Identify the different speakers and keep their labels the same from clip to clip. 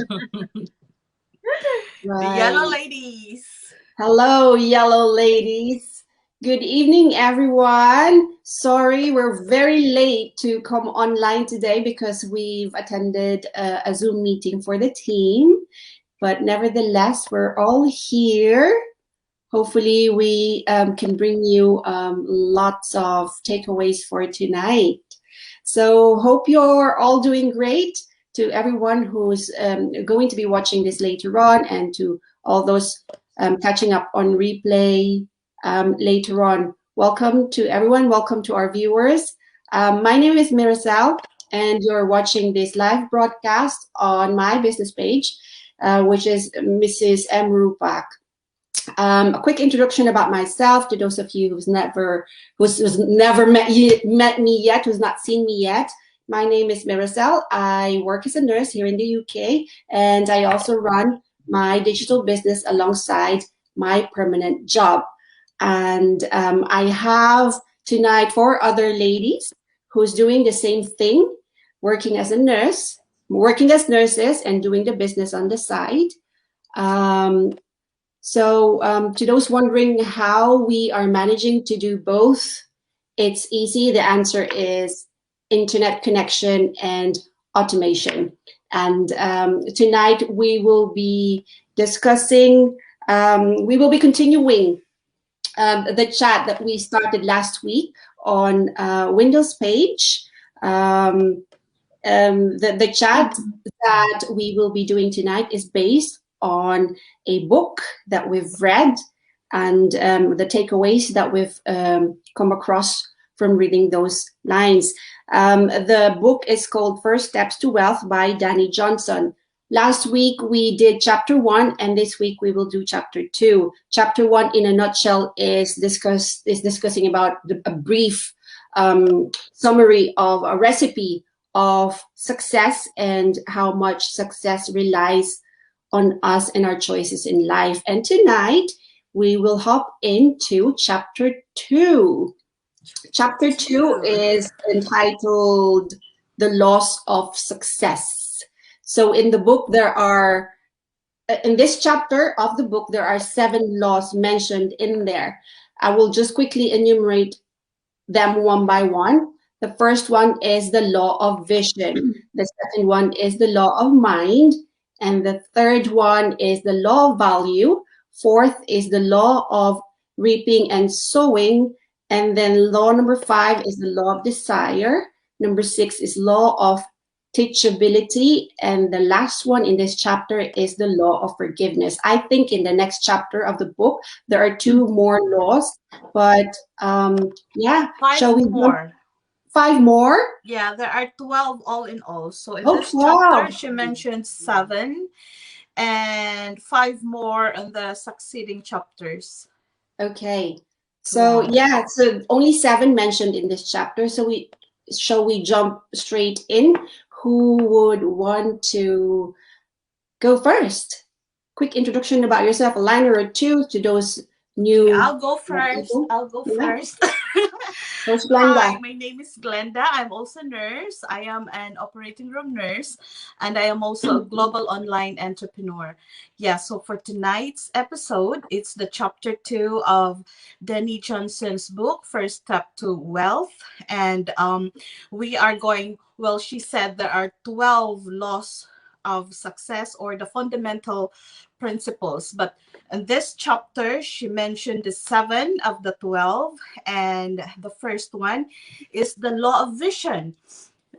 Speaker 1: The yellow
Speaker 2: Right.
Speaker 1: ladies.
Speaker 2: Hello, yellow ladies. Good evening, everyone. Sorry, we're very late to come online today because we've attended a Zoom meeting for the team. But nevertheless, we're all here. Hopefully, we can bring you lots of takeaways for tonight. So, hope you're all doing great. To everyone who's going to be watching this later on, and to all those catching up on replay later on. Welcome to everyone. Welcome to our viewers. My name is Miracel, and you're watching this live broadcast on my business page, which is Mrs. M. Rupak. A quick introduction about myself to those of you who's never met me yet, who's not seen me yet. My name is Miracel. I work as a nurse here in the UK, and I also run my digital business alongside my permanent job. And I have tonight 4 other ladies who's doing the same thing, working as a nurse, working as nurses, and doing the business on the side. So to those wondering how we are managing to do both, it's easy. The answer is internet connection and automation. And tonight we will be discussing, we will be continuing the chat that we started last week on Windows page. The chat that we will be doing tonight is based on a book that we've read and the takeaways that we've come across from reading those lines. The book is called First Steps to Wealth by Danny Johnson. Last week we did chapter 1, and this week we will do chapter 2. Chapter 1, in a nutshell, is discussing about a brief summary of a recipe of success and how much success relies on us and our choices in life. And tonight we will hop into chapter 2. Chapter 2 is entitled The Laws of Success. So in the book, in this chapter of the book, there are 7 laws mentioned in there. I will just quickly enumerate them one by one. The first one is the law of vision. The second one is the law of mind. And the third one is the law of value. Fourth is the law of reaping and sowing. And then law number 5 is the law of desire. Number 6 is law of teachability. And the last one in this chapter is the law of forgiveness. I think in the next chapter of the book, there are 2 more laws. But yeah,
Speaker 1: 5
Speaker 2: shall we
Speaker 1: more.
Speaker 2: 5 more?
Speaker 1: Yeah, there are 12 all in all. So in
Speaker 2: Oh,
Speaker 1: this
Speaker 2: 12.
Speaker 1: chapter, she mentioned 7 and 5 more in the succeeding chapters.
Speaker 2: Okay. So yeah, so only 7 mentioned in this chapter. So shall we jump straight in? Who would want to go first? Quick introduction about yourself, a liner or 2 to those new
Speaker 1: I'll go first.
Speaker 2: people.
Speaker 1: I'll go
Speaker 2: Yeah.
Speaker 1: first.
Speaker 2: First, Glenda.
Speaker 1: Hi, my name is Glenda. I'm also a nurse. I am an operating room nurse, and I am also a global online entrepreneur. Yeah, so for tonight's episode, it's the chapter 2 of Danny Johnson's book, First Step to Wealth. And we are going, well, she said there are 12 laws of success, or the fundamental principles. But in this chapter, she mentioned the 7 of the 12, and the first one is the law of vision.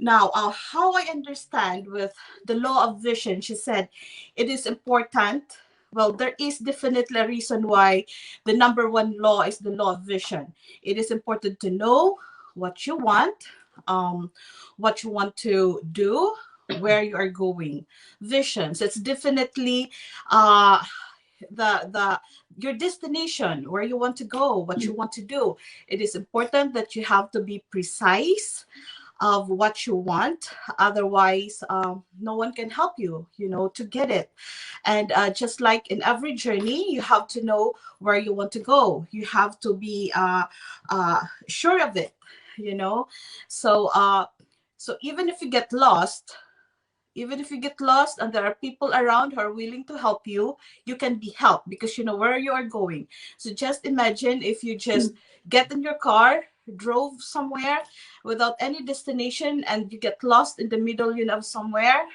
Speaker 1: Now, how I understand with the law of vision, she said it is important. Well, there is definitely a reason why the number 1 law is the law of vision. It is important to know what you want, what you want to do, where you are going. Visions. It's definitely the your destination, where you want to go, what you want to do. It is important that you have to be precise of what you want. Otherwise, no one can help you, to get it. And just like in every journey, you have to know where you want to go. You have to be sure of it. So so even if you get lost, Even if you get lost and there are people around who are willing to help you can be helped because you know where you are going. So just imagine if you just get in your car, drove somewhere without any destination, and you get lost in the middle, of somewhere.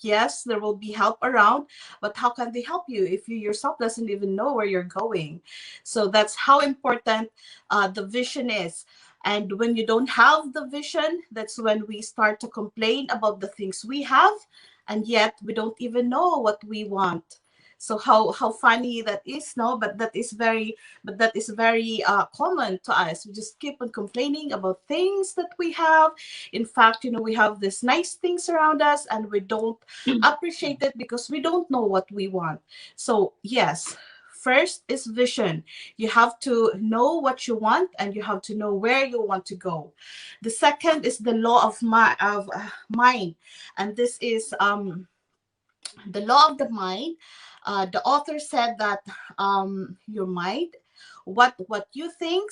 Speaker 1: Yes, there will be help around, but how can they help you if you yourself doesn't even know where you're going? So that's how important the vision is. And when you don't have the vision, that's when we start to complain about the things we have, and yet we don't even know what we want. So how funny that is, no? But that is very common to us. We just keep on complaining about things that we have. In fact, we have these nice things around us and we don't appreciate it because we don't know what we want. So yes, first is vision. You have to know what you want and you have to know where you want to go. The second is the law of mind, and this is the law of the mind. The author said that your mind, what you think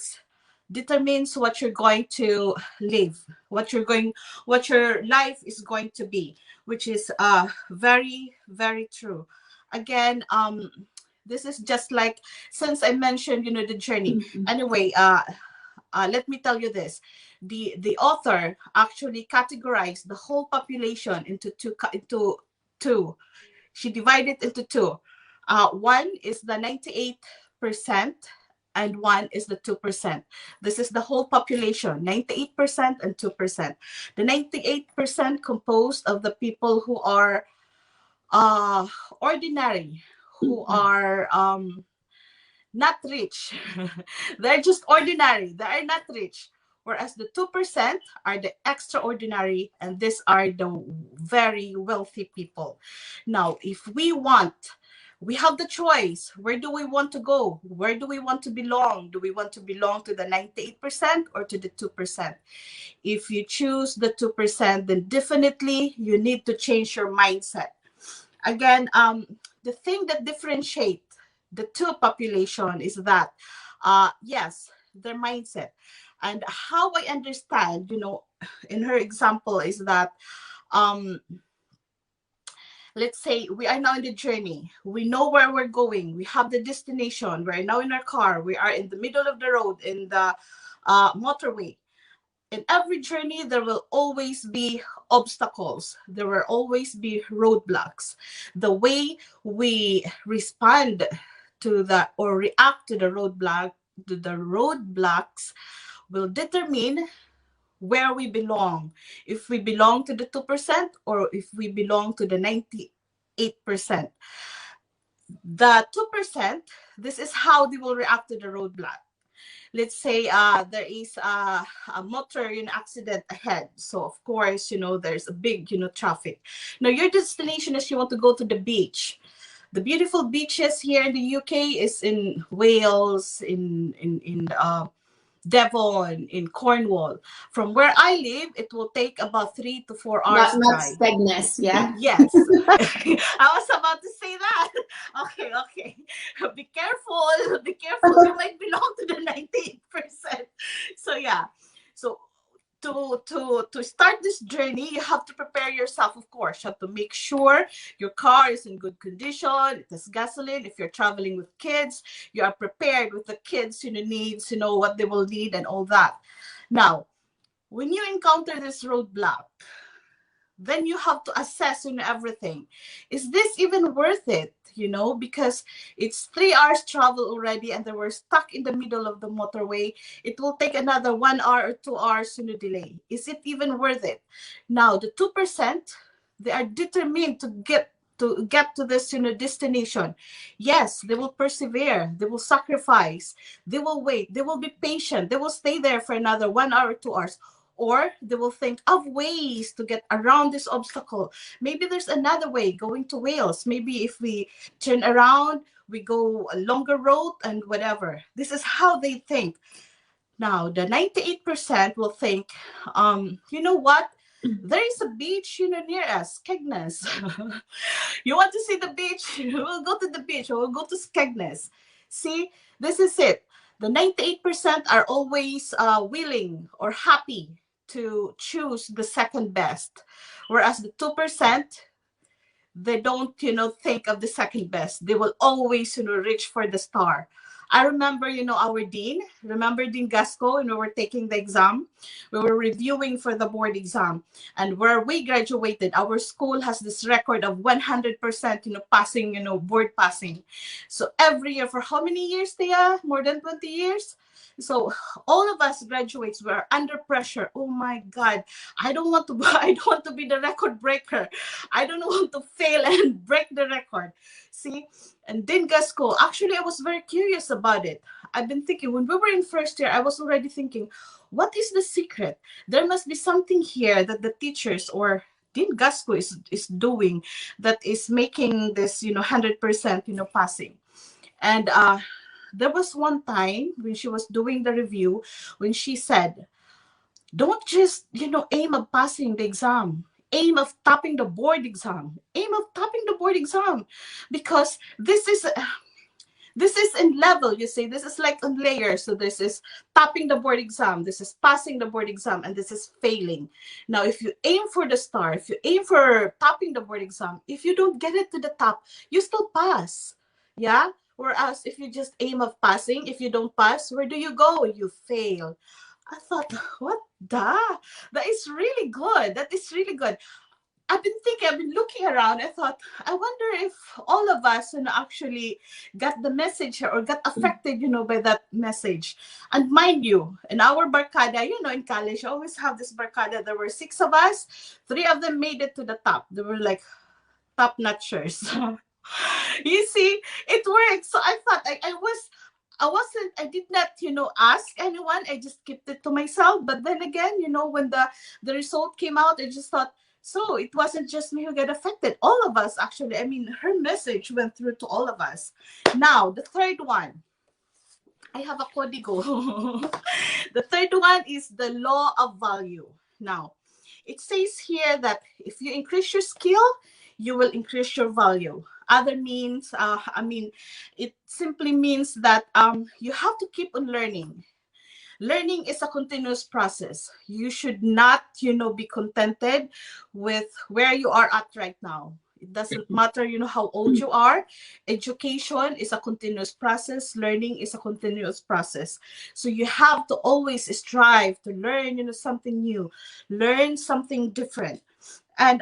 Speaker 1: determines what you're going to live, what your life is going to be, which is very very true. Again, this is just like, since I mentioned, the journey. Anyway, let me tell you this. The author actually categorized the whole population into two. She divided into two. One is the 98%, and one is the 2%. This is the whole population, 98% and 2%. The 98% composed of the people who are uh, ordinary, who are not rich. They're just ordinary. They are not rich. Whereas the 2% are the extraordinary, and these are the very wealthy people. Now, if we have the choice. Where do we want to go? Where do we want to belong? Do we want to belong to the 98% or to the 2%? If you choose the 2%, then definitely you need to change your mindset. Again, the thing that differentiates the two population is that, yes, their mindset. And how I understand, in her example is that, um, let's say we are now in the journey. We know where we're going. We have the destination. We're now in our car. We are in the middle of the road in the motorway. In every journey, there will always be obstacles. There will always be roadblocks. The way we respond to the or react to the roadblocks will determine where we belong. If we belong to the 2% or if we belong to the 98%. The 2%, this is how they will react to the roadblock. Let's say there is a motor accident ahead. So of course, there's a big, traffic. Now your destination is you want to go to the beach. The beautiful beaches here in the UK is in Wales, in Devon, in Cornwall. From where I live, it will take about 3 to 4 hours
Speaker 2: Not
Speaker 1: drive.
Speaker 2: Stegnes, yeah.
Speaker 1: Yes. I was about to say that. Okay, okay. Be careful. Be careful. You might belong to the 98%. So yeah. So to start this journey, you have to prepare yourself, of course. You have to make sure your car is in good condition, it has gasoline. If you're traveling with kids, you are prepared with the kids, needs, what they will need and all that. Now, when you encounter this roadblock, then you have to assess everything. Is this even worth it? Because it's 3 hours travel already and they were stuck in the middle of the motorway. It will take another 1 hour or 2 hours delay. Is it even worth it? Now, the 2%, they are determined to this destination. Yes, they will persevere, they will sacrifice, they will wait, they will be patient, they will stay there for another 1 hour, 2 hours, or they will think of ways to get around this obstacle. Maybe there's another way going to Wales. Maybe if we turn around, we go a longer road and whatever. This is how they think. Now, the 98% will think, you know what? There is a beach, near us, Skegness. You want to see the beach? We'll go to the beach or we'll go to Skegness. See, this is it. The 98% are always willing or happy to choose the second best. Whereas the 2%, they don't, think of the second best. They will always, reach for the star. I remember, our dean, remember Dean Gasco, we were taking the exam. We were reviewing for the board exam. And where we graduated, our school has this record of 100%, passing, board passing. So every year, for how many years, Tia? More than 20 years? So all of us graduates were under pressure. Oh my God, I don't want to I don't want to be the record breaker. I don't want to fail and break the record. See, and then Gasco, actually, I was very curious about it. I've been thinking when we were in first year, I was already thinking, what is the secret? There must be something here that the teachers or Dean Gasco is doing that is making this, 100%, passing. And there was one time when she was doing the review when she said, don't just, aim of passing the exam. Aim of topping the board exam. Aim of topping the board exam. Because this is in level, you see. This is like on layers. So this is topping the board exam. This is passing the board exam. And this is failing. Now, if you aim for the star, if you aim for topping the board exam, if you don't get it to the top, you still pass. Yeah? Whereas if you just aim of passing, if you don't pass, where do you go? You fail. I thought, what the? That is really good. That is really good. I've been thinking, I've been looking around. I thought, I wonder if all of us, actually got the message or got affected, by that message. And mind you, in our barkada, in college, you always have this barkada. There were 6 of us. 3 of them made it to the top. They were like top notchers. You see, it worked. So I thought I did not, ask anyone. I just kept it to myself. But then again, when the result came out, I just thought, so it wasn't just me who got affected. All of us, actually. I mean, her message went through to all of us. Now, the third one. I have a código. The third one is the law of value. Now, it says here that if you increase your skill, you will increase your value. Other means, it simply means that you have to keep on learning. Learning is a continuous process. You should not, be contented with where you are at right now. It doesn't matter, how old you are. Education is a continuous process. Learning is a continuous process. So you have to always strive to learn, something new, learn something different. And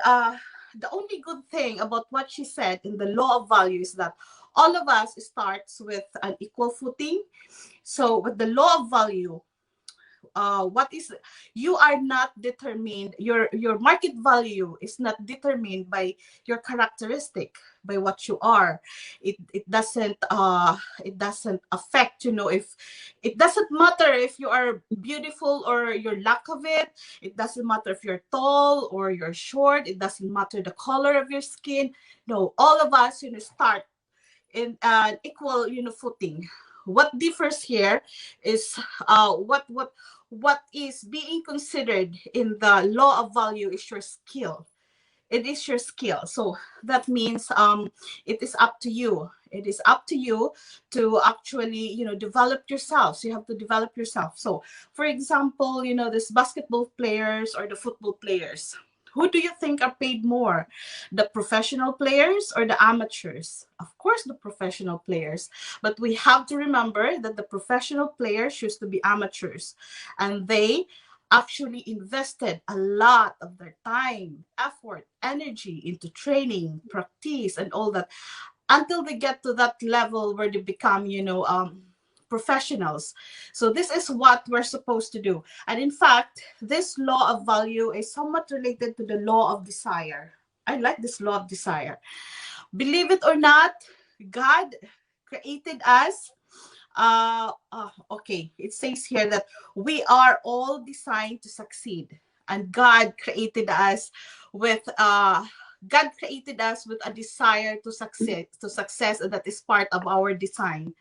Speaker 1: the only good thing about what she said in the law of value is that all of us starts with an equal footing. So with the law of value, what is you are not determined, your market value is not determined by your characteristic, by what you are. It doesn't affect, if it doesn't matter if you are beautiful or your lack of it. It doesn't matter if you're tall or you're short. It doesn't matter the color of your skin. No, all of us, start in an equal, footing. What differs here is what is being considered in the law of value is your skill. It is your skill. So that means it is up to you. It is up to you to actually, develop yourself. So you have to develop yourself. So for example, this basketball players or the football players, who do you think are paid more, the professional players or the amateurs? Of course, the professional players. But we have to remember that the professional players used to be amateurs, and they actually invested a lot of their time, effort, energy into training, practice, and all that until they get to that level where they become, professionals. So this is what we're supposed to do. And in fact, this law of value is somewhat related to the law of desire. I like this law of desire. Believe it or not, God created us. Okay, it says here that we are all designed to succeed, and God created us with a desire to success, and that is part of our design.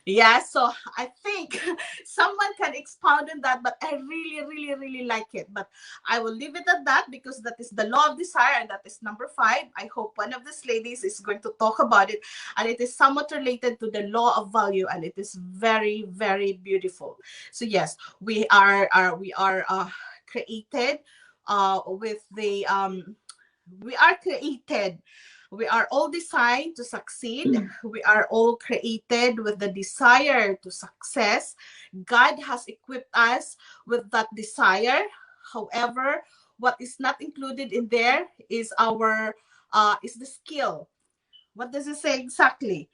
Speaker 1: Yeah, so I think someone can expound on that, but I really, really, really like it. But I will leave it at that because that is the law of desire, and that is number 5. I hope one of these ladies is going to talk about it, and it is somewhat related to the law of value, and it is very, very beautiful. So yes, we are created with the We are created. We are all designed to succeed. We are all created with the desire to success. God has equipped us with that desire. However, what is not included in there is our is the skill. What does it say exactly?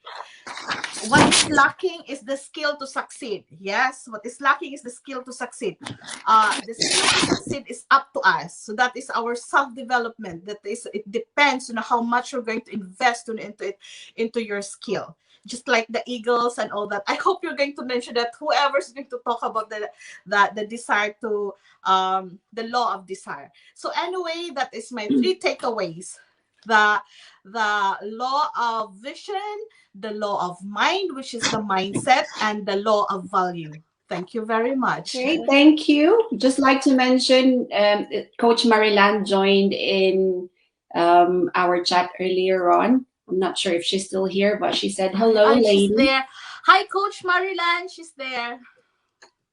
Speaker 1: What is lacking is the skill to succeed. Yes, what is lacking is the skill to succeed. The skill to succeed is up to us. So that is our self-development. That is, it depends on how much you're going to invest into it, into your skill. Just like the eagles and all that. I hope you're going to mention that whoever's going to talk about the desire to the law of desire. So anyway, that is my three takeaways. The the law of vision, the law of mind, which is the mindset, and the law of value. Thank you very much.
Speaker 2: Okay, thank you. Just like to mention, Coach Marilan joined in our chat earlier on. I'm not sure if she's still here, but she said, hello,
Speaker 1: She's
Speaker 2: lady.
Speaker 1: there. Hi, Coach Marilan. She's there.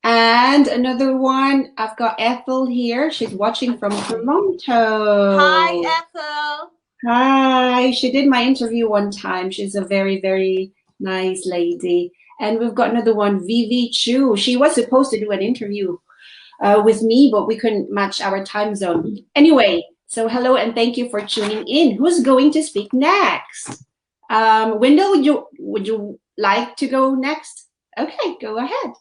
Speaker 2: And another one, I've got Ethel here. She's watching from
Speaker 1: Hi,
Speaker 2: Toronto.
Speaker 1: Ethel.
Speaker 2: Hi. She did my interview one time. She's a very, very nice lady. And we've got another one, Vivi Chu. She was supposed to do an interview with me, but we couldn't match our time zone. Anyway, so hello and thank you for tuning in. Who's going to speak next? Wendell, would you like to go next? Okay, go ahead.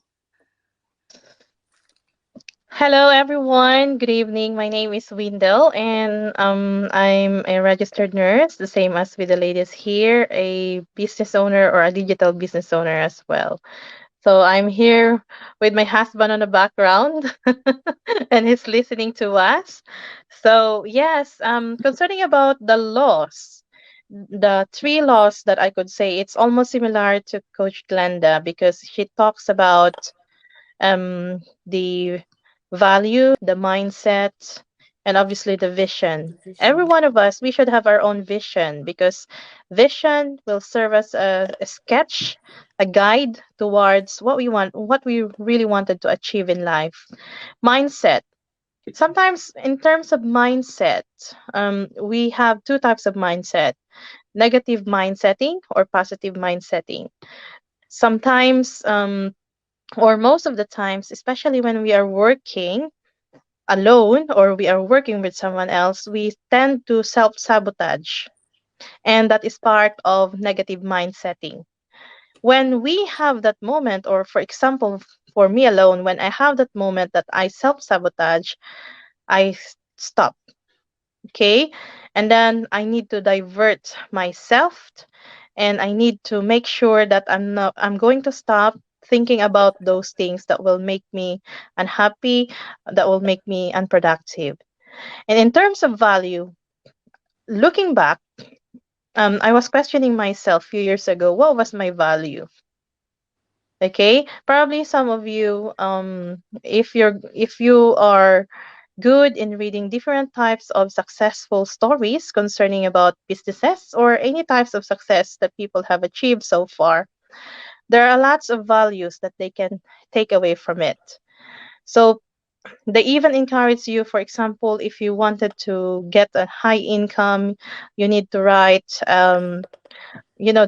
Speaker 3: Hello, everyone. Good evening. My name is Windell, and I'm a registered nurse, the same as with the ladies here, a business owner or a digital business owner as well. So I'm here with my husband on the background, and he's listening to us. So yes, concerning about the laws, the three laws that I could say, it's almost similar to Coach Glenda because she talks about the value, the mindset, and obviously the vision.
Speaker 1: The
Speaker 3: Every
Speaker 1: vision.
Speaker 3: one of us, we should have our own vision because vision will serve as a sketch, a guide towards what we want, what we really wanted to achieve in life. Mindset. Sometimes, in terms of mindset, we have two types of mindset: negative mindsetting or positive mindsetting. Sometimes, or most of the times, especially when we are working alone or we are working with someone else, we tend to self sabotage. And that is part of negative mind setting. When we have that moment, or for example, for me alone, when I have that moment that I self sabotage, stop. Okay. And then I need to divert myself, and I need to make sure that I'm going to stop thinking about those things that will make me unhappy, that will make me unproductive. And in terms of value, looking back, I was questioning myself a few years ago, what was my value? Okay, probably some of you, if you are good in reading different types of successful stories concerning about businesses or any types of success that people have achieved so far, there are lots of values that they can take away from it. So they even encourage you, for example, if you wanted to get a high income, you need to write, the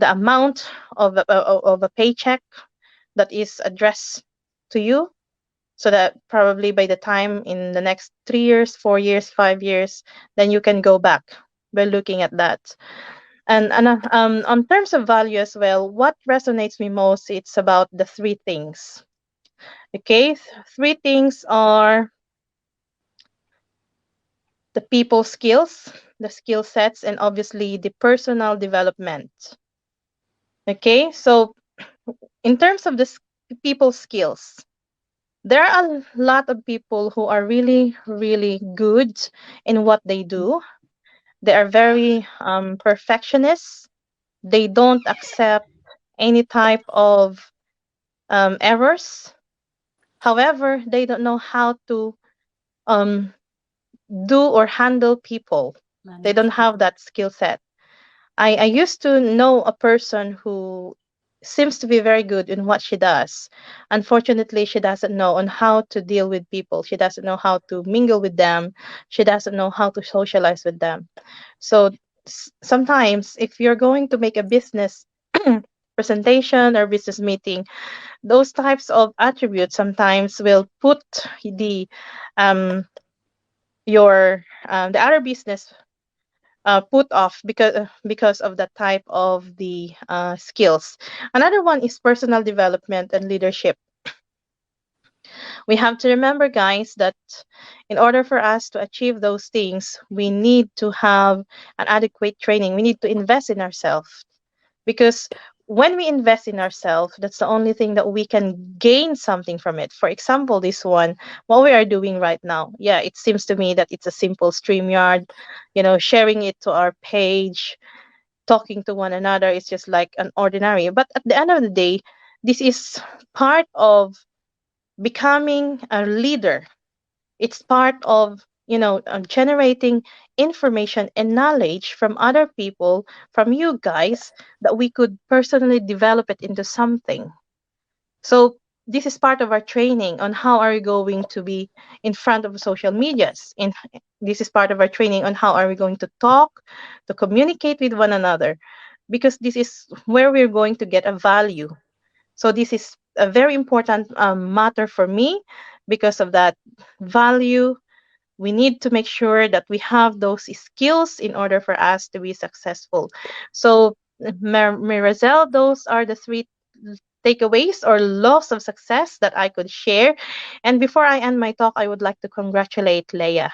Speaker 3: amount of a paycheck that is addressed to you, so that probably by the time in the next 3 years, 4 years, 5 years, then you can go back by looking at that. And on terms of value as well, what resonates me most, it's about the three things. Okay, three things are the people skills, the skill sets, and obviously the personal development. Okay, so in terms of the people skills, there are a lot of people who are really, really good in what they do. They are very perfectionists. They don't accept any type of errors. However, they don't know how to um, do or handle people. They
Speaker 1: Manage
Speaker 3: don't have
Speaker 1: people.
Speaker 3: that skill set. I used to know a person who seems to be very good in what she does. Unfortunately, she doesn't know on how to deal with people. She doesn't know how to mingle with them. She doesn't know how to socialize with them. So sometimes, if you're going to make a business presentation or business meeting, those types of attributes sometimes will put the um your the other business put off because of the type of the skills. Another one is personal development and leadership. We have to remember, guys, that in order for us to achieve those things, we need to have an adequate training. We need to invest in ourselves, because when we invest in ourselves, that's the only thing that we can gain something from it. For example, this one, what we are doing right now, yeah, it seems to me that it's a simple StreamYard, sharing it to our page, talking to one another is just like an ordinary. But at the end of the day, this is part of becoming a leader. It's part of, generating information and knowledge from other people, from you guys, that we could personally develop it into something. So this is part of our training on how are we going to be in front of social medias. This is part of our training on how are we going to talk, to communicate with one another, because this is where we're going to get a value. So this is a very important matter for me. Because of that value, we need to make sure that we have those skills in order for us to be successful. So, Mirazel, those are the three takeaways or laws of success that I could share. And before I end my talk, I would like to congratulate Leah.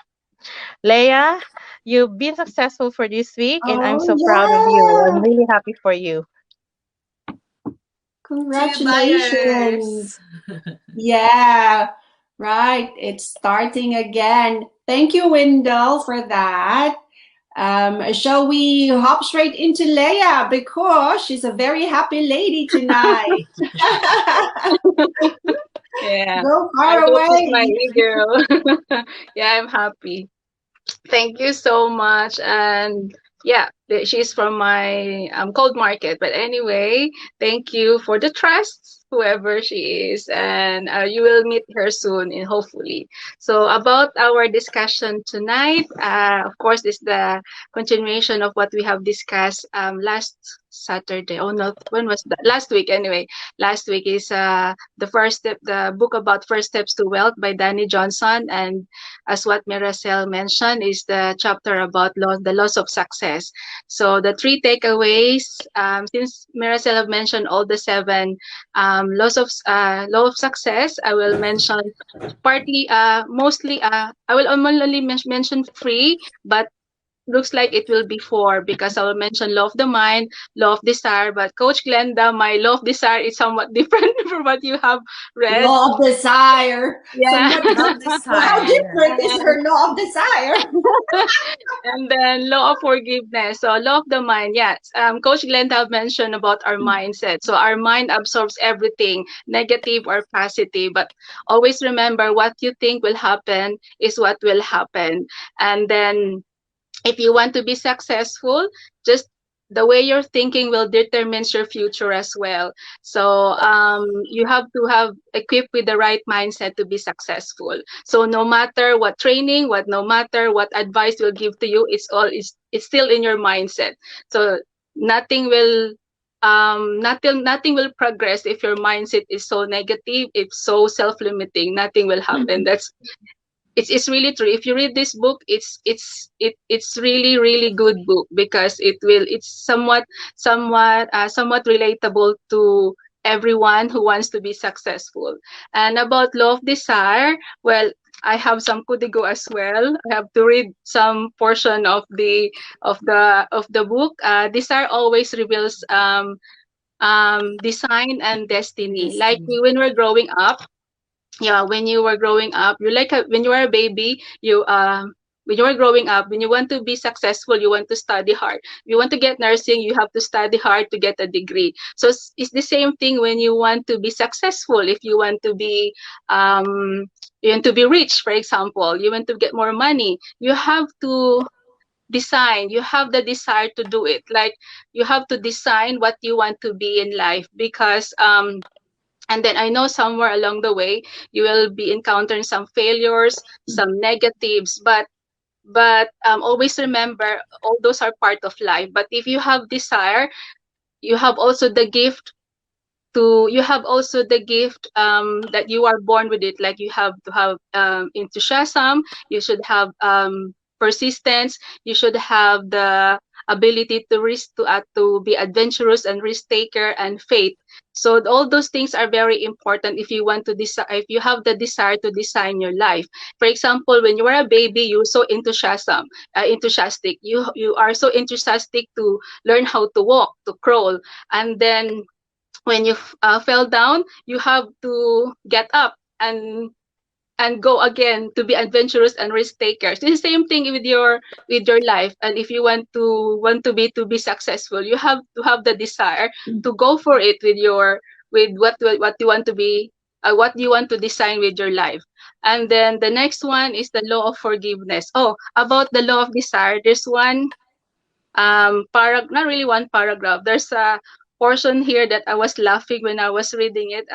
Speaker 3: Leah, you've been successful for this week, and I'm
Speaker 2: Oh,
Speaker 3: so proud of you. I'm
Speaker 2: yeah.
Speaker 3: really happy for you.
Speaker 1: Two
Speaker 2: Congratulations.
Speaker 1: buyers.
Speaker 2: Yeah, right. It's starting again. Thank you, Wendell, for that. Shall we hop straight into Leah because she's a very happy lady tonight.
Speaker 4: Yeah,
Speaker 2: Go
Speaker 4: I
Speaker 2: far
Speaker 4: hope it's my
Speaker 2: away.
Speaker 4: ego. Yeah, I'm happy. Thank you so much. And yeah, she's from my cold market. But anyway, thank you for the trust, whoever she is, and you will meet her soon, and hopefully. So about our discussion tonight, of course, this is the continuation of what we have discussed last Saturday. Oh no, when was that? Last week. Anyway, last week is the first step, the book about first steps to wealth by Danny Johnson, and as what Miracel mentioned, is the chapter about the loss of success. So the three takeaways, since Miracel have mentioned all the seven law of success, I will mention partly, mostly, I will only mention three, but looks like it will be four because I will mention law of the mind, law of desire. But Coach Glenda, my law of desire is somewhat different from what you have read.
Speaker 2: Law of desire.
Speaker 4: Yeah.
Speaker 2: Somewhat
Speaker 1: Love
Speaker 2: how
Speaker 1: desire.
Speaker 2: different is her law of desire?
Speaker 4: And then law of forgiveness. So law of the mind. Yes. Coach Glenn have mentioned about our mindset. So our mind absorbs everything, negative or positive. But always remember, what you think will happen is what will happen. And then if you want to be successful, just the way you're thinking will determines your future as well. So you have to have equipped with the right mindset to be successful. So no matter what training, no matter what advice will give to you, it's still in your mindset. So nothing will nothing will progress if your mindset is so negative, if so self-limiting. Nothing will happen. It's really true. If you read this book, it's really good book because it's somewhat relatable to everyone who wants to be successful. And about law of desire, well, I have some kudigo as well. I have to read some portion of the book. Desire always reveals design and destiny. Like
Speaker 2: Destiny.
Speaker 4: when we're growing up, yeah, when you were growing up, when you were a baby, when you were growing up, when you want to be successful, you want to study hard. If you want to get nursing, you have to study hard to get a degree. So it's the same thing when you want to be successful. If you want to be rich, for example, you want to get more money, you have to design. You have the desire to do it. Like you have to design what you want to be in life, because and then I know somewhere along the way you will be encountering some failures, some negatives, but always remember all those are part of life. But if you have desire, you have also the gift to you have also the gift that you are born with it. Like you have to have enthusiasm, you should have persistence, you should have the ability to to be adventurous and risk taker and faith. So all those things are very important if you want to decide, if you have the desire to design your life. For example, when you are a baby, you're so enthusiastic, you are so enthusiastic to learn how to walk, to crawl, and then when you fell down, you have to get up and go again to be adventurous and risk takers. It's the same thing with your life. And if you want to be successful, you have to have the desire to go for it with your with what you want to be, what you want to design with your life. And then the next one is the law of forgiveness. Oh, about the law of desire, there's one not really one paragraph. There's a portion here that I was laughing when I was reading it.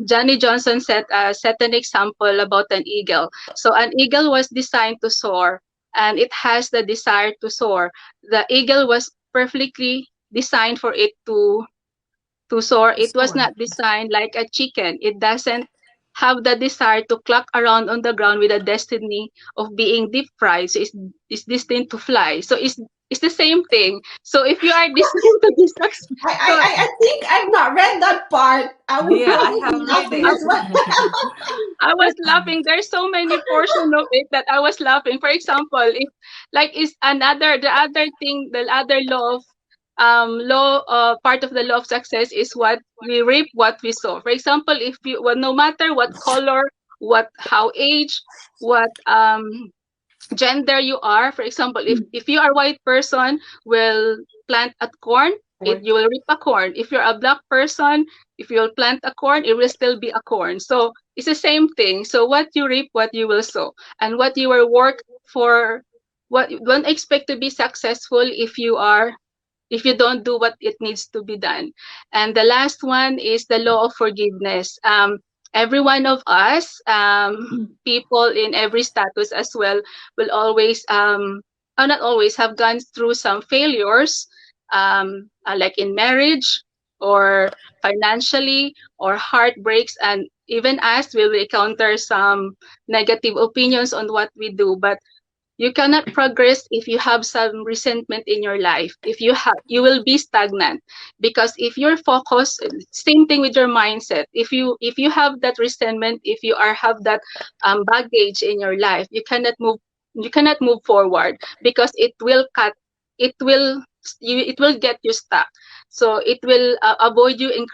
Speaker 4: Johnny Johnson set an example about an eagle. So an eagle was designed to soar, and it has the desire to soar. The eagle was perfectly designed for it to soar. It was
Speaker 1: Sure.
Speaker 4: not designed like a chicken. It doesn't have the desire to cluck around on the ground with a destiny of being deep fried. So it's destined to fly. So it's the same thing. So if you are destined to be successful, so
Speaker 2: I think I've not read that part. I would
Speaker 1: Yeah, I
Speaker 2: probably
Speaker 1: have
Speaker 2: be
Speaker 1: read
Speaker 2: laughing
Speaker 1: it.
Speaker 2: as well.
Speaker 4: I was laughing. There's so many portion of it that I was laughing. For example, if like is another the other thing, the other law part of the law of success is what we reap what we sow. For example, if you well, no matter what color, what how age, what gender you are. For example, if you are white person, will plant a corn, it you will reap a corn. If you're a black person, if you'll plant a corn, it will still be a corn. So it's the same thing. So what you reap, what you will sow, and what you will work for. What don't expect to be successful if you don't do what it needs to be done. And the last one is the law of forgiveness. Every one of us, people in every status as well, will always, not always, have gone through some failures, like in marriage or financially or heartbreaks. And even us will encounter some negative opinions on what we do. But you cannot progress if you have some resentment in your life. If you have, you will be stagnant, because if you're focused, same thing with your mindset. If you have that resentment, if you are have that baggage in your life, you cannot move forward, because it will it will get you stuck. So it will avoid you in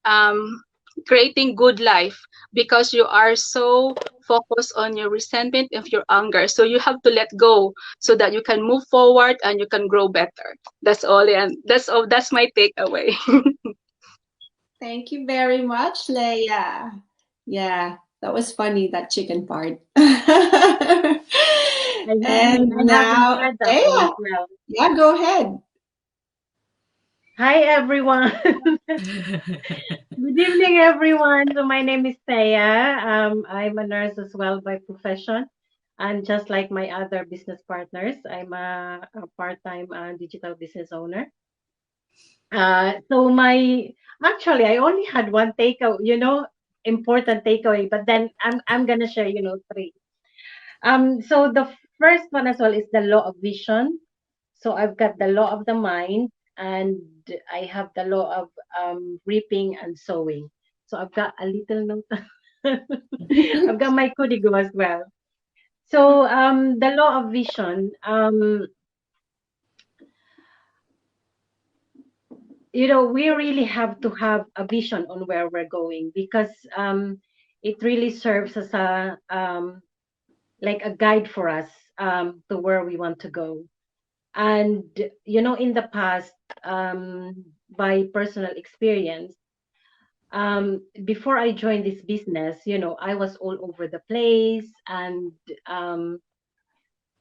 Speaker 4: um creating good life, because you are so focused on your resentment of your anger. So you have to let go so that you can move forward and you can grow better. That's all, and that's all. That's my takeaway.
Speaker 2: Thank you very much, Leia. Yeah, that was funny, that chicken part. And
Speaker 5: I haven't
Speaker 2: now,
Speaker 5: read that one as
Speaker 2: Leia,
Speaker 5: well.
Speaker 2: yeah, go ahead.
Speaker 5: Hi, everyone. Good evening, everyone. So my name is Thea. I'm a nurse as well by profession. And just like my other business partners, I'm a part-time digital business owner. So actually, I only had one takeaway, important takeaway, but then I'm gonna share, three. So the first one as well is the law of vision. So I've got the law of the mind, and I have the law of reaping and sowing. So I've got a little note. I've got my kodigo as well. So the law of vision, we really have to have a vision on where we're going, because it really serves as a like a guide for us to where we want to go. And in the past, by personal experience, before I joined this business, I was all over the place, and um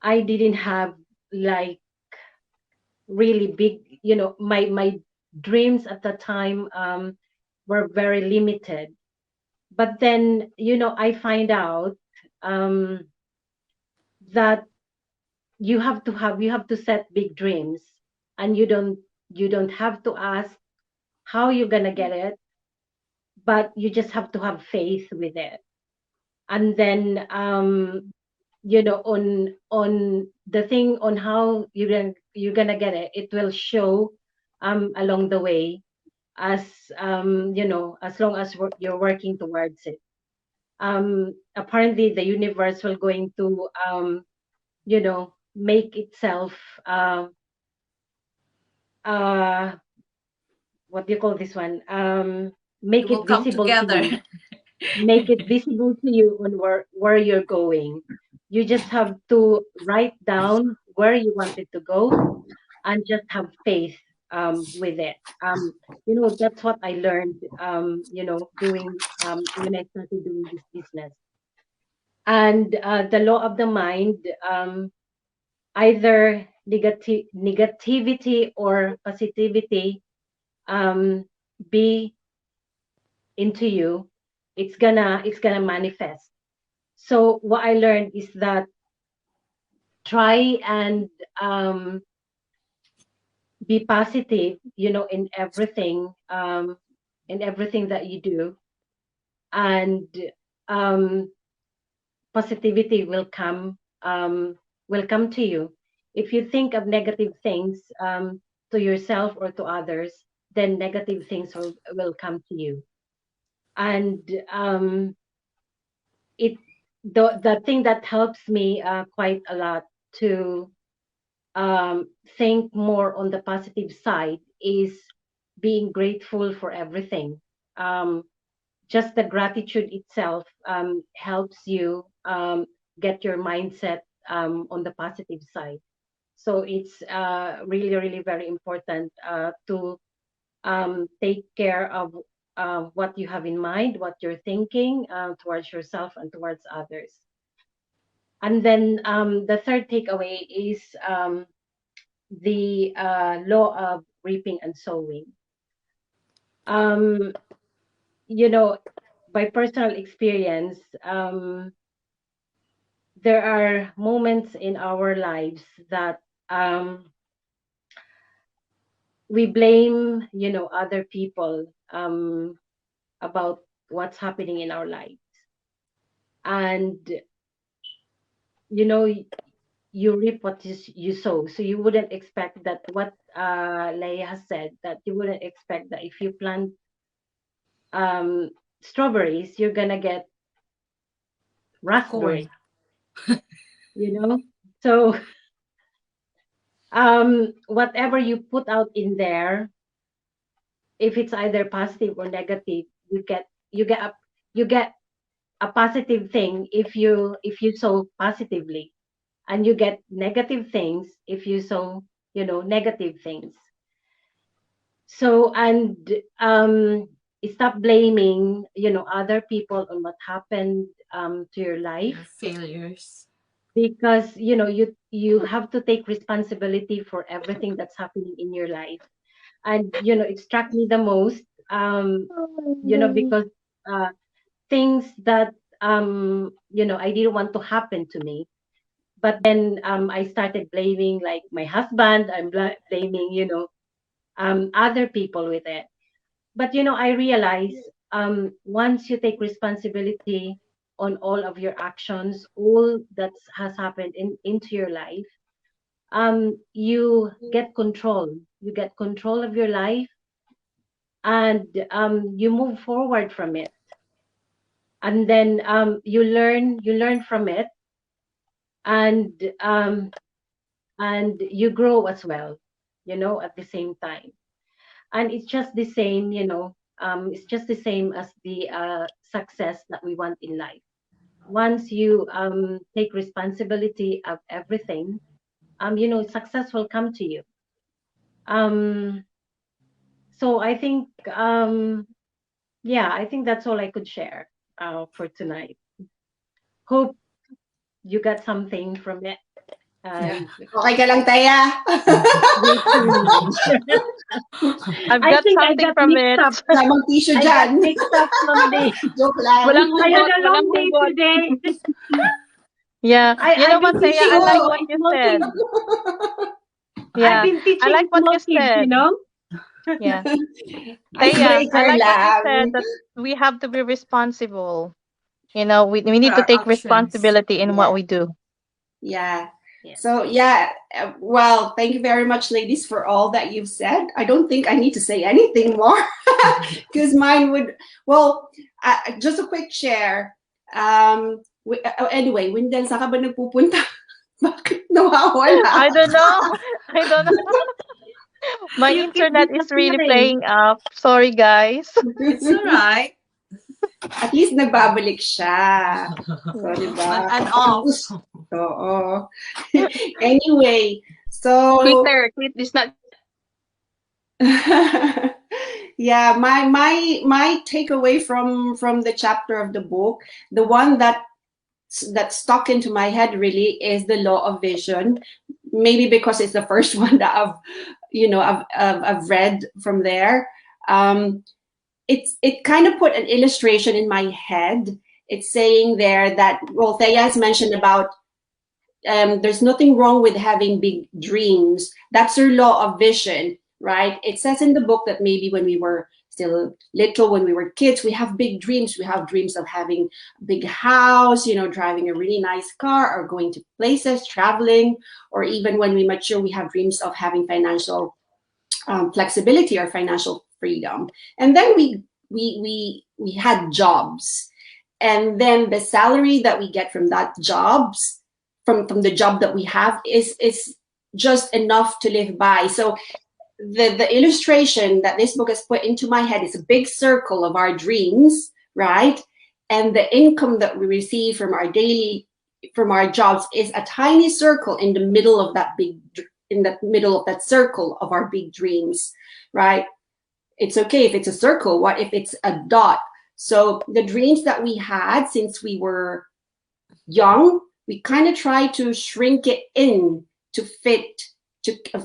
Speaker 5: I didn't have like really big, my dreams at the time were very limited. But then, I find out um, that you have to set big dreams, and you don't have to ask how you're gonna get it, but you just have to have faith with it. And then on the thing on how you're gonna get it, it will show along the way, as as long as you're working towards it. Apparently the universe will going to make itself uh what do you call this one,
Speaker 1: It
Speaker 5: make
Speaker 1: will
Speaker 5: it
Speaker 1: come
Speaker 5: visible to
Speaker 1: together.
Speaker 5: you, make it visible to you on where you're going. You just have to write down where you want it to go, and just have faith with it. That's what I learned, doing when I started doing this business. And the law of the mind, either negativity or positivity um, be into you, it's gonna manifest. So what I learned is that try and um, be positive, in everything that you do, and um, positivity will come to you. If you think of negative things to yourself or to others, then negative things will come to you. And it the thing that helps me quite a lot to think more on the positive side is being grateful for everything. Um, just the gratitude itself helps you get your mindset on the positive side. So it's really, really very important to take care of what you have in mind, what you're thinking towards yourself and towards others. And then the third takeaway is the law of reaping and sowing. Um, you know, by personal experience, there are moments in our lives that we blame, other people about what's happening in our lives. And, you know, you reap what you sow. So you wouldn't expect that what Leia has said, that you wouldn't expect that if you plant um, strawberries, you're going to get
Speaker 1: Corn.
Speaker 5: raspberry, you know? So whatever you put out in there, if it's either positive or negative, you get a positive thing if you sow positively, and you get negative things if you sow negative things. So, and stop blaming other people on what happened to your life,
Speaker 1: Your failures.
Speaker 5: because you have to take responsibility for everything that's happening in your life. And it struck me the most, because uh, things that I didn't want to happen to me. But then I started blaming, like, my husband. I'm blaming other people with it. But I realize, once you take responsibility on all of your actions, all that has happened into your life, you get control of your life, and you move forward from it. And then you learn from it, and you grow as well, at the same time. And it's just the same, it's just the same as the success that we want in life. Once you take responsibility of everything, success will come to you. um so I think, yeah, I think that's all I could share for tonight. Hope you got something from it.
Speaker 1: Yeah.
Speaker 5: and
Speaker 2: Okay ka lang, Taya?
Speaker 5: grateful mom.
Speaker 3: I've
Speaker 5: I
Speaker 3: got
Speaker 5: think I
Speaker 3: something
Speaker 5: got
Speaker 3: from
Speaker 5: mixed
Speaker 3: it.
Speaker 5: up.
Speaker 2: Tamang tissue
Speaker 5: I got
Speaker 2: dyan.
Speaker 5: mixed up from the.
Speaker 2: Joke lang.
Speaker 3: Walang
Speaker 5: I had
Speaker 3: hugot,
Speaker 5: a
Speaker 3: walang
Speaker 5: long day
Speaker 3: hugot.
Speaker 5: today.
Speaker 3: Yeah. You know
Speaker 5: I've
Speaker 3: what,
Speaker 5: been
Speaker 3: Thea?
Speaker 5: teaching
Speaker 3: I like
Speaker 2: So,
Speaker 3: what
Speaker 5: small
Speaker 3: you
Speaker 5: small
Speaker 3: said.
Speaker 5: kids. I've
Speaker 3: Yeah.
Speaker 5: been
Speaker 3: I like
Speaker 5: teaching
Speaker 3: what
Speaker 5: small
Speaker 3: you
Speaker 5: kids, you
Speaker 3: said.
Speaker 5: know.
Speaker 3: Yeah. Thea, I
Speaker 2: icebreaker
Speaker 3: like what you said
Speaker 2: lang.
Speaker 3: that we have to be responsible. You know, we
Speaker 1: For
Speaker 3: need to
Speaker 1: our
Speaker 3: take
Speaker 1: actions.
Speaker 3: responsibility in what
Speaker 2: Yeah,
Speaker 3: we do.
Speaker 2: yeah.
Speaker 5: Yeah.
Speaker 2: So, yeah, well, thank you very much, ladies, for all that you've said. I don't think I need to say anything more because mine would, well, just a quick share. Anyway, Windel, saan ka ba nagpupunta? Bakit nawawala?
Speaker 3: I don't know. I don't know. My
Speaker 5: You keep
Speaker 3: internet is really
Speaker 5: disappearing.
Speaker 3: playing up. Sorry, guys.
Speaker 1: It's all right.
Speaker 2: At least nagbabalik siya. So, di
Speaker 1: On
Speaker 2: ba?
Speaker 1: and
Speaker 2: Ang
Speaker 1: off.
Speaker 2: gusto. Oo. Anyway, so
Speaker 4: Twitter. It's not
Speaker 2: yeah, my takeaway from the chapter of the book, the one that stuck into my head really is the law of vision. Maybe because it's the first one that I've read from there. It kind of put an illustration in my head. It's saying there that, well, Thea has mentioned about there's nothing wrong with having big dreams. That's your law of vision, right? It says in the book that maybe when we were still little, when we were kids, we have big dreams. We have dreams of having a big house, driving a really nice car, or going to places, traveling, or even when we mature, we have dreams of having financial flexibility or financial freedom. And then we had jobs, and then the salary that we get from that jobs from the job that we have is just enough to live by. So the illustration that this book has put into my head is a big circle of our dreams, right? And the income that we receive from our jobs is a tiny circle in the middle of that circle of our big dreams, right? It's okay if it's a circle. What if it's a dot? So the dreams that we had since we were young, we kind of try to shrink it in to fit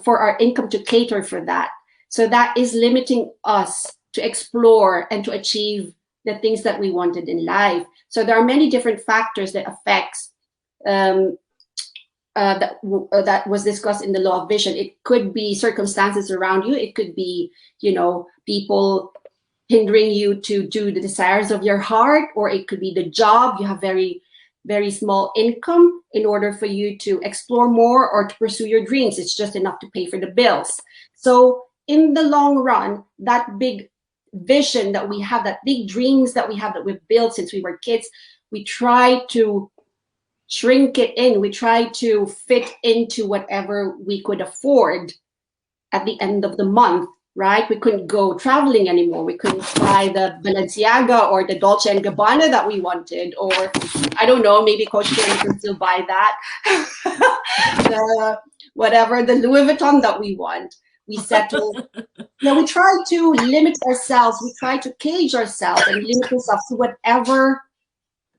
Speaker 2: for our income to cater for that. So that is limiting us to explore and to achieve the things that we wanted in life. So there are many different factors that affects that was discussed in the law of vision. It could be circumstances around you. It could be, people hindering you to do the desires of your heart, or it could be the job. You have very, very small income in order for you to explore more or to pursue your dreams. It's just enough to pay for the bills. So in the long run, that big vision that we have, that big dreams that we have that we've built since we were kids, we try to shrink it in. We try to fit into whatever we could afford at the end of the month, right? We couldn't go traveling anymore. We couldn't buy the Balenciaga or the Dolce & Gabbana that we wanted, or I don't know, maybe Coach Ken can still buy that. The Louis Vuitton that we want. We settle. We try to limit ourselves. We try to cage ourselves and limit ourselves to whatever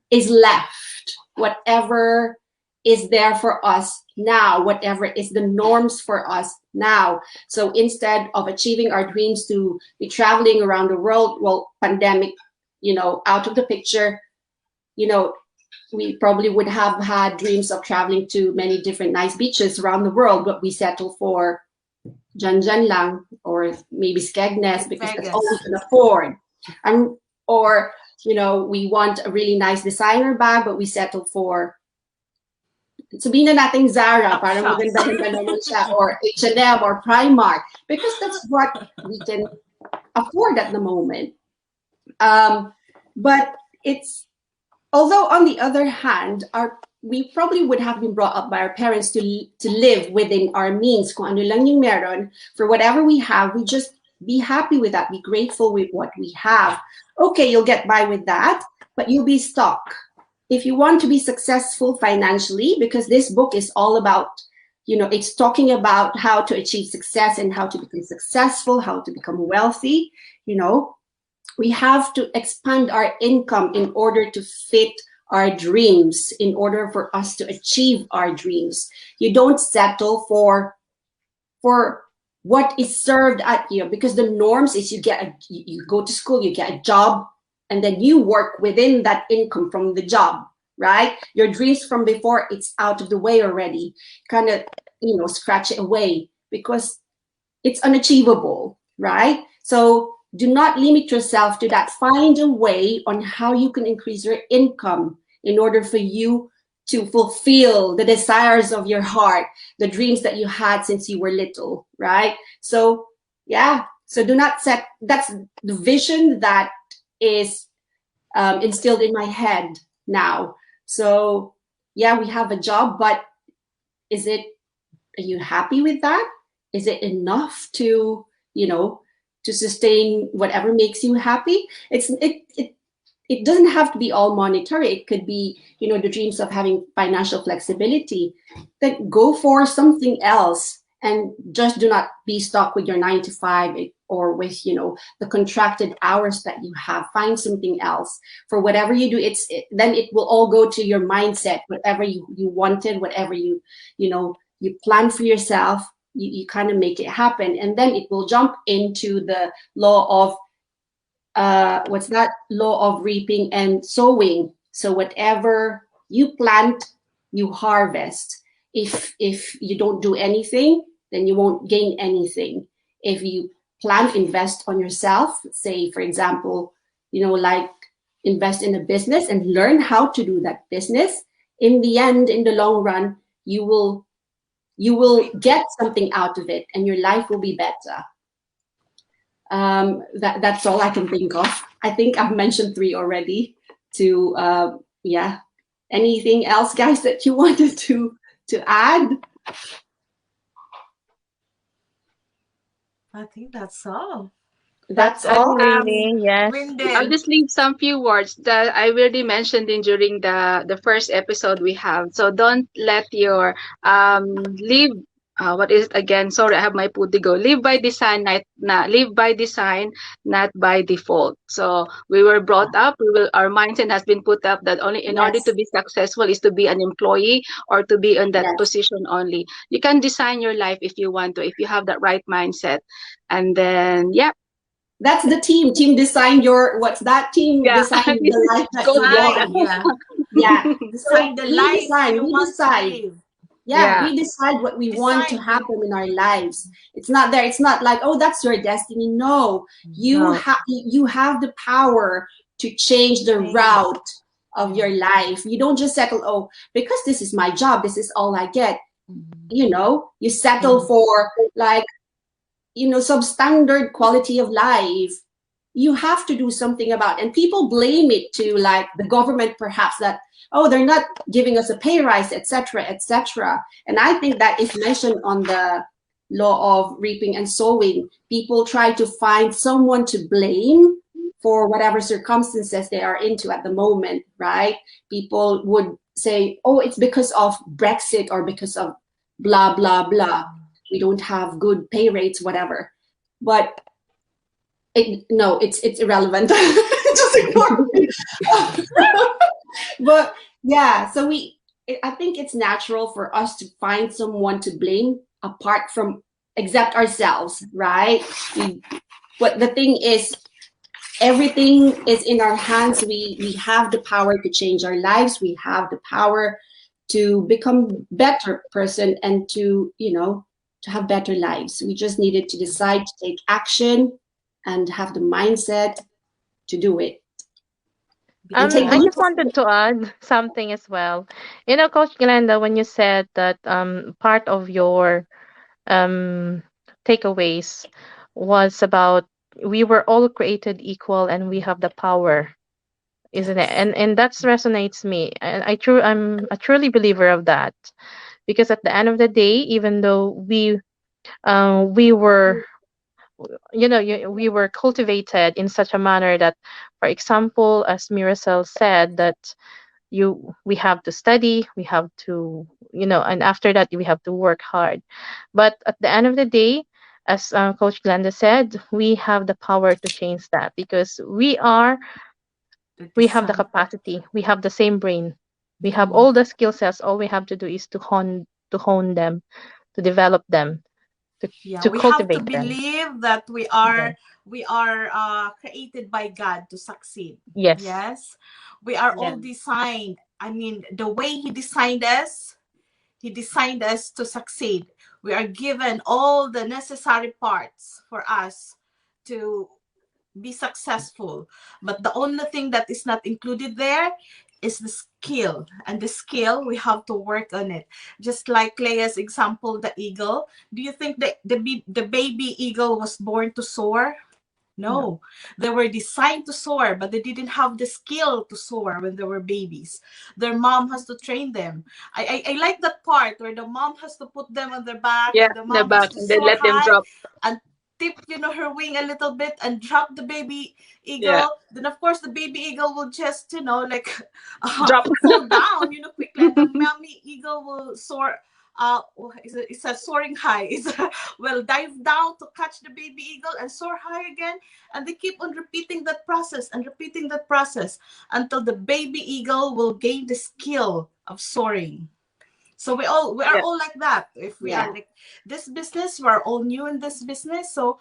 Speaker 2: is left, whatever is there for us now, whatever is the norms for us now. So instead of achieving our dreams to be traveling around the world, well, pandemic, out of the picture, we probably would have had dreams of traveling to many different nice beaches around the world, but we settle for Janjan lang, or maybe Skegness, because that's all we can afford. Or we want a really nice designer bag, but we settle for, sabihin na natin Zara, para maganda-ganda naman siya, or H&M or Primark, because that's what we can afford at the moment. But although on the other hand, we probably would have been brought up by our parents to live within our means. Kung ano lang yung meron, for whatever we have, we just be happy with that, be grateful with what we have. Okay, you'll get by with that, but you'll be stuck. If you want to be successful financially, because this book is all about, it's talking about how to achieve success and how to become successful, how to become wealthy, we have to expand our income in order to fit our dreams in order for us to achieve our dreams. You don't settle for what is served at you, because the norms is you go to school, you get a job, and then you work within that income from the job, right? Your dreams from before, it's out of the way already. Kind of, scratch it away because it's unachievable, right? So do not limit yourself to that. Find a way on how you can increase your income in order for you to fulfill the desires of your heart, the dreams that you had since you were little, right? So, yeah. So do not set, that's the vision that is instilled in my head now. So, yeah, we have a job, but are you happy with that? Is it enough to, to sustain whatever makes you happy? It doesn't have to be all monetary. It could be, the dreams of having financial flexibility. Then go for something else, and just do not be stuck with your 9 to 5 or with, the contracted hours that you have. Find something else for whatever you do. Then it will all go to your mindset. Whatever you wanted, whatever you plan for yourself, you kind of make it happen, and then it will jump into the law of what's that, law of reaping and sowing. So whatever you plant, you harvest. If you don't do anything, then you won't gain anything. If you plan, invest on yourself, say for example, like invest in a business and learn how to do that business, in the end, in the long run, you will get something out of it, and your life will be better. That's all I can think of. I think I've mentioned 3 already. Yeah. Anything else, guys, that you wanted to add?
Speaker 1: I think that's all.
Speaker 2: That's
Speaker 3: That's
Speaker 2: all.
Speaker 3: all, really. Yes.
Speaker 4: I'll
Speaker 1: Windel.
Speaker 4: just leave some few words that I already mentioned in during the first episode we have. So don't let your live what is it again? Sorry, I have my pudigo. Live by design, live by design, not by default. So we were brought up. Our mindset has been put up that only in order to
Speaker 2: Yes.
Speaker 4: be successful is to be an employee or to be in that
Speaker 2: Yes.
Speaker 4: position only. You can design your life if you want to, if you have that right mindset. And then yeah,
Speaker 2: That's the team. Team design what's that? Team
Speaker 4: yeah,
Speaker 2: design
Speaker 4: this
Speaker 2: the
Speaker 4: is
Speaker 2: life that you
Speaker 1: Design,
Speaker 2: want.
Speaker 4: called
Speaker 1: yeah.
Speaker 2: Yeah. So
Speaker 1: Design the
Speaker 2: we
Speaker 1: life
Speaker 2: decide.
Speaker 1: you
Speaker 2: We
Speaker 1: want to
Speaker 2: decide.
Speaker 1: live.
Speaker 2: Yeah,
Speaker 4: yeah.
Speaker 2: we decide what we want to
Speaker 1: Decide.
Speaker 2: happen in our lives. It's not there. It's not like, oh, that's your destiny. No,
Speaker 3: No.
Speaker 2: you have the power to change the
Speaker 1: Change.
Speaker 2: route of your life. You don't just settle, oh, because this is my job, this is all I get.
Speaker 1: Mhm.
Speaker 2: You settle for like, substandard quality of life. You have to do something about it. And people blame it to like the government, perhaps, that, oh, they're not giving us a pay rise, etc., etc. And I think that is mentioned on the law of reaping and sowing. People try to find someone to blame for whatever circumstances they are into at the moment, right? People would say, oh, it's because of Brexit or because of blah blah blah, we don't have good pay rates, whatever. But no, it's irrelevant. Just ignore me. But yeah, so I think it's natural for us to find someone to blame apart from except ourselves, right? But the thing is, everything is in our hands. We have the power to change our lives. We have the power to become better person and to to have better lives. We just needed to decide to take action and have the mindset to do it and take the
Speaker 3: I
Speaker 1: Because
Speaker 3: just
Speaker 2: leap.
Speaker 3: wanted to add something as well. Coach Glenda, when you said that part of your um takeaways was about we were all created equal and we have the power, isn't it?
Speaker 1: yes.
Speaker 3: And that resonates me. And I'm a truly believer of that, because at the end of the day, even though we were we were cultivated in such a manner that, for example, as Miracel said, that we have to study, we have to, and after that we have to work hard. But at the end of the day, as Coach Glenda said, we have the power to change that, because we are
Speaker 1: The
Speaker 3: We have the
Speaker 1: design.
Speaker 3: capacity. We have the same brain. We have
Speaker 1: Mhm.
Speaker 3: all the skill sets. All we have to do is to hone them, to develop them, to
Speaker 1: Yeah,
Speaker 3: to
Speaker 1: we have to
Speaker 3: cultivate them.
Speaker 1: believe that
Speaker 3: Yes.
Speaker 1: we are created by God to succeed.
Speaker 3: Yes.
Speaker 1: Yes, we are
Speaker 5: Yeah.
Speaker 1: all designed. I mean, the way He designed us to succeed. We are given all the necessary parts for us to be successful. But the only thing that is not included there is the skill. And the skill, we have to work on it. Just like Leia's example, the eagle. Do you think that the baby eagle was born to soar?
Speaker 3: No.
Speaker 1: No, they were designed to soar, but they didn't have the skill to soar when they were babies. Their mom has to train them. I like that part where the mom has to put them on their back
Speaker 4: Yeah,
Speaker 1: and the
Speaker 4: the
Speaker 1: mom has
Speaker 4: back,
Speaker 1: to
Speaker 4: and then
Speaker 1: soar
Speaker 4: let them
Speaker 1: high
Speaker 4: drop.
Speaker 1: and tip, her wing a little bit and drop the baby
Speaker 4: Yeah,
Speaker 1: eagle. Then, of course, the baby eagle will just, like
Speaker 4: drop.
Speaker 1: fall down, quickly. And the mommy eagle will soar. It's a soaring high. Will dive down to catch the baby eagle and soar high again, and they keep on repeating that process and repeating that process until the baby eagle will gain the skill of soaring. So we are
Speaker 4: Yeah,
Speaker 1: all like that. If we are
Speaker 2: Yeah.
Speaker 1: like this business, we're all new in this business, so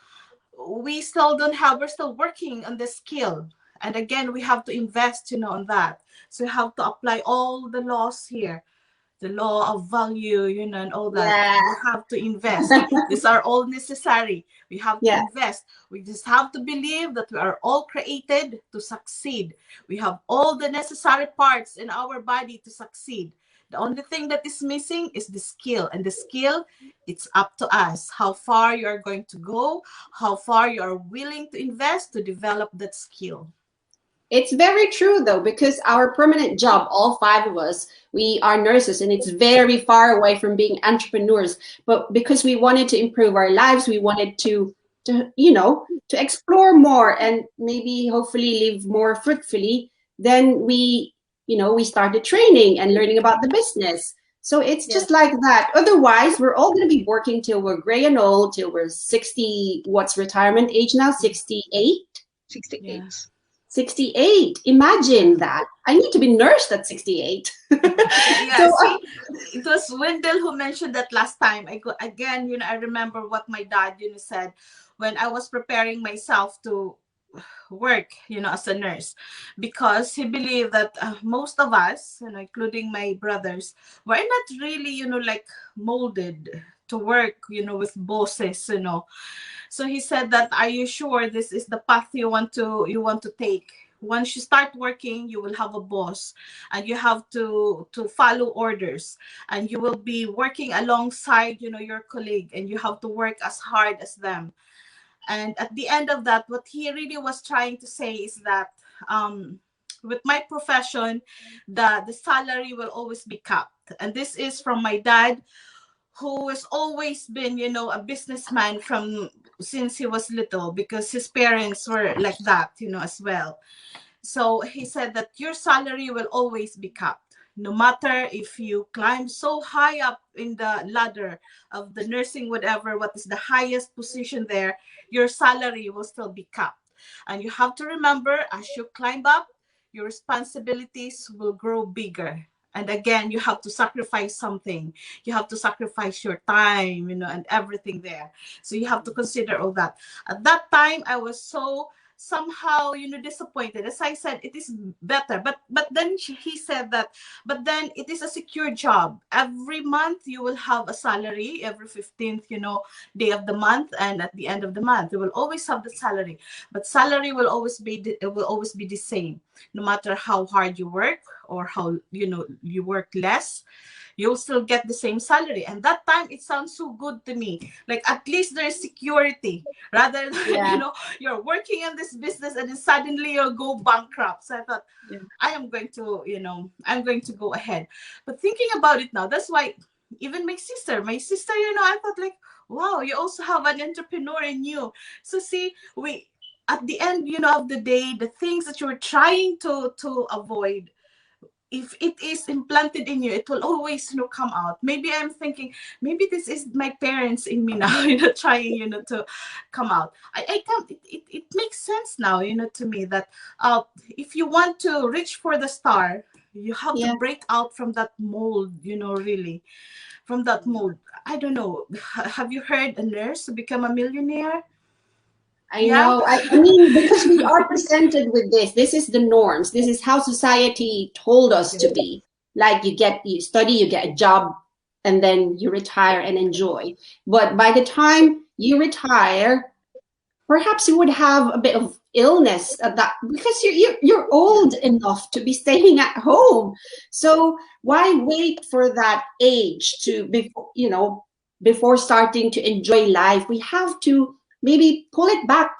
Speaker 1: we still don't have we're still working on the skill. And again, we have to invest, on that. So we have to apply all the laws here, the law of value, and all that.
Speaker 2: Yeah.
Speaker 1: We have to invest. These are all necessary. We have to
Speaker 2: Yeah.
Speaker 1: invest. We just have to believe that we are all created to succeed. We have all the necessary parts in our body to succeed. The only thing that is missing is the skill. And the skill, it's up to us how far you are going to go, how far you are willing to invest to develop that skill.
Speaker 2: It's very true though, because our permanent job, all five of us, we are nurses and it's very far away from being entrepreneurs. But because we wanted to improve our lives, we wanted to explore more and maybe hopefully live more fruitfully, then we started training and learning about the business. So it's
Speaker 5: Yes.
Speaker 2: just like that. Otherwise, we're all going to be working till we're gray and old, till we're 60. What's retirement age now? 68?
Speaker 1: Yeah.
Speaker 4: 68.
Speaker 2: 68. Imagine that. I need to be nursed at 68.
Speaker 1: Yeah, yeah.
Speaker 2: So,
Speaker 1: See, it was Wendell who mentioned that last time. I go again. I remember what my dad, said when I was preparing myself to work, as a nurse, because he believed that most of us, including my brothers, were not really, like molded to work, with bosses, So he said that, are you sure this is the path you want to take? Once you start working, you will have a boss, and you have to follow orders, and you will be working alongside, your colleague, and you have to work as hard as them. And at the end of that, what he really was trying to say is that, with my profession, the salary will always be capped. And this is from my dad, who has always been, a businessman from since he was little, because his parents were like that, as well. So he said that your salary will always be capped. No matter if you climb so high up in the ladder of the nursing, whatever, what is the highest position there, your salary will still be capped. And you have to remember, as you climb up, your responsibilities will grow bigger. And again, you have to sacrifice something. You have to sacrifice your time, and everything there. So you have to consider all that. At that time, I was so somehow, disappointed. As I said, it is better, but then he said that, but then it is a secure job. Every month you will have a salary, every 15th, day of the month, and at the end of the month you will always have the salary. But salary will always be the same, no matter how hard you work, or how, you work less, you'll still get the same salary. And that time, it sounds so good to me, like at least there's security, rather than,
Speaker 2: yeah.
Speaker 1: you're working in this business and then suddenly you'll go bankrupt. So I thought,
Speaker 4: Yeah.
Speaker 1: I'm going to go ahead. But thinking about it now, that's why even my sister, I thought like, wow, you also have an entrepreneur in you. So see, we at the end, of the day, the things that you were trying to avoid, if it is implanted in you, it will always, come out. Maybe I'm thinking, maybe this is my parents in me now, trying, to come out. I can't, it makes sense now, to me that if you want to reach for the star, you have to
Speaker 2: Yeah.
Speaker 1: break out from that mold, really, from that mold. I don't know. Have you heard a nurse to become a millionaire?
Speaker 2: I
Speaker 1: Yeah.
Speaker 2: know. I mean, because we are presented with this. This is the norms. This is how society told us to be. Like you study, you get a job, and then you retire and enjoy. But by the time you retire, perhaps you would have a bit of illness at that, because you're old enough to be staying at home. So why wait for that age to before starting to enjoy life? We have to maybe pull it back,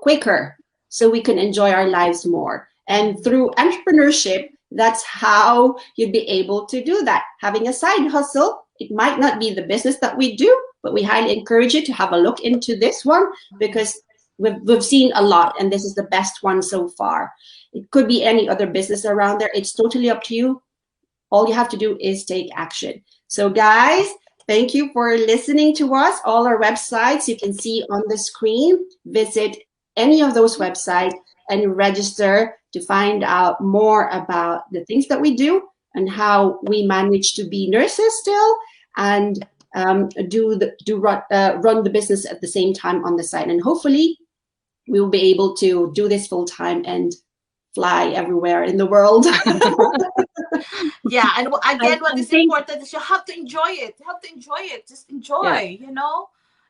Speaker 2: quicker, so we can enjoy our lives more. And through entrepreneurship, that's how you'd be able to do that. Having a side hustle, it might not be the business that we do, but we highly encourage you to have a look into this one, because we've seen a lot, and this is the best one so far. It could be any other business around there. It's totally up to you. All you have to do is take action. So guys, thank you for listening to us. All our websites you can see on the screen. Visit any of those websites and register to find out more about the things that we do and how we manage to be nurses still, and run the business at the same time on the side. And hopefully we will be able to do this full time and fly everywhere in the world.
Speaker 1: Yeah, and again, what
Speaker 5: I
Speaker 1: is
Speaker 5: think
Speaker 1: important is you have to enjoy it. You have to enjoy it. Just enjoy,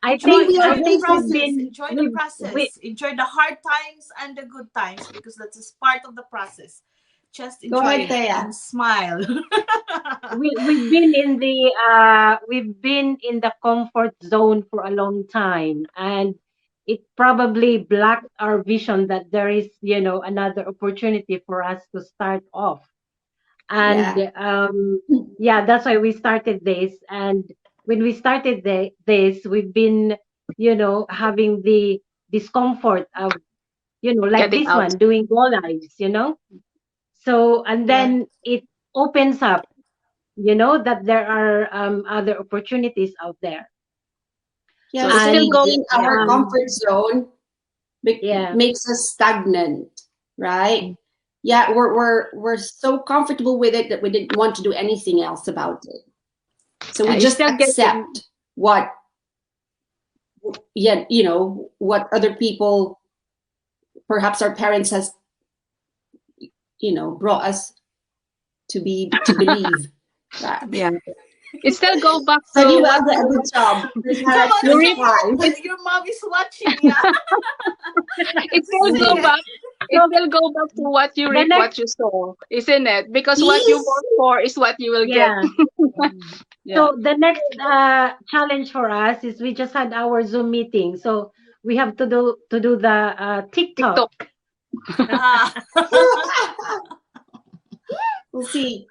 Speaker 5: I
Speaker 1: Enjoy,
Speaker 5: think
Speaker 2: we
Speaker 5: I
Speaker 2: are
Speaker 1: enjoy the
Speaker 5: think we've
Speaker 2: facing
Speaker 1: process.
Speaker 5: been
Speaker 1: Enjoy the
Speaker 5: we
Speaker 1: process. Enjoy the hard times and the good times, because that's just part of the process. Just
Speaker 2: Go
Speaker 1: enjoy
Speaker 2: ahead,
Speaker 1: it
Speaker 2: Thea.
Speaker 1: and smile.
Speaker 5: we've been in the comfort zone for a long time, and it probably blocked our vision that there is, another opportunity for us to start off. And
Speaker 2: Yeah.
Speaker 5: yeah, that's why we started this. And when we started this, we've been, having the discomfort of, like
Speaker 4: Getting
Speaker 5: this
Speaker 4: out.
Speaker 5: one, doing go lives, So, and
Speaker 2: Yeah.
Speaker 5: then it opens up, that there are other opportunities out there.
Speaker 2: Yeah,
Speaker 4: So it's still
Speaker 5: And
Speaker 2: staying
Speaker 4: going
Speaker 2: in
Speaker 4: up.
Speaker 2: our
Speaker 5: um,
Speaker 2: comfort zone
Speaker 5: yeah,
Speaker 2: makes us stagnant, right? Yeah, we're so comfortable with it that we didn't want to do anything else about it. So
Speaker 4: Yeah,
Speaker 2: we
Speaker 4: it's
Speaker 2: just
Speaker 4: still getting.
Speaker 2: accept what, yeah, what other people, perhaps our parents has, brought us to believe. Right.
Speaker 4: Yeah, it still go back
Speaker 2: Study
Speaker 4: to
Speaker 2: well,
Speaker 4: what
Speaker 2: get a good
Speaker 4: you
Speaker 2: job. There's not
Speaker 1: Come
Speaker 2: like
Speaker 1: on,
Speaker 4: you
Speaker 1: say
Speaker 4: reap.
Speaker 1: it. Your mom is watching. Yeah,
Speaker 4: It still
Speaker 1: say
Speaker 4: go
Speaker 2: Yeah.
Speaker 1: it.
Speaker 4: back. It
Speaker 5: so
Speaker 4: still go back to what you
Speaker 5: the
Speaker 4: reap,
Speaker 5: next,
Speaker 4: what you sow, isn't it? Because what you
Speaker 2: Peace.
Speaker 4: work for is what you will get.
Speaker 5: yeah.
Speaker 4: Yeah.
Speaker 5: So the next challenge for us is we just had our Zoom meeting. So we have to do the TikTok.
Speaker 4: TikTok.
Speaker 1: Ah.
Speaker 2: We'll see.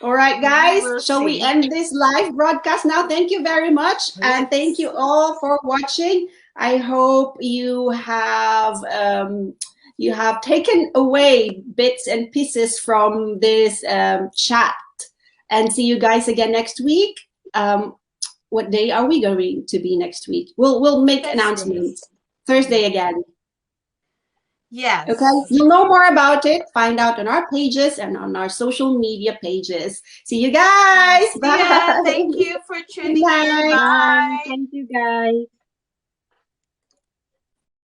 Speaker 2: All right,
Speaker 1: We
Speaker 2: guys,
Speaker 1: will
Speaker 2: shall we
Speaker 1: see.
Speaker 2: end this live broadcast now? Thank you very much. And thank
Speaker 1: Let's.
Speaker 2: you all for watching. I hope you have taken away bits and pieces from this chat. And see you guys again next week. What day are we going to be next week? We'll make
Speaker 1: Thursday.
Speaker 2: announcements. Thursday again. Okay,
Speaker 1: Yes.
Speaker 2: you'll know more about it. Find out on our pages and on our social media pages. See you guys.
Speaker 1: See ya.
Speaker 2: Bye.
Speaker 1: Thank you for
Speaker 2: Good
Speaker 1: tuning in.
Speaker 2: night.
Speaker 5: Bye.
Speaker 1: Bye.
Speaker 5: Thank you, guys.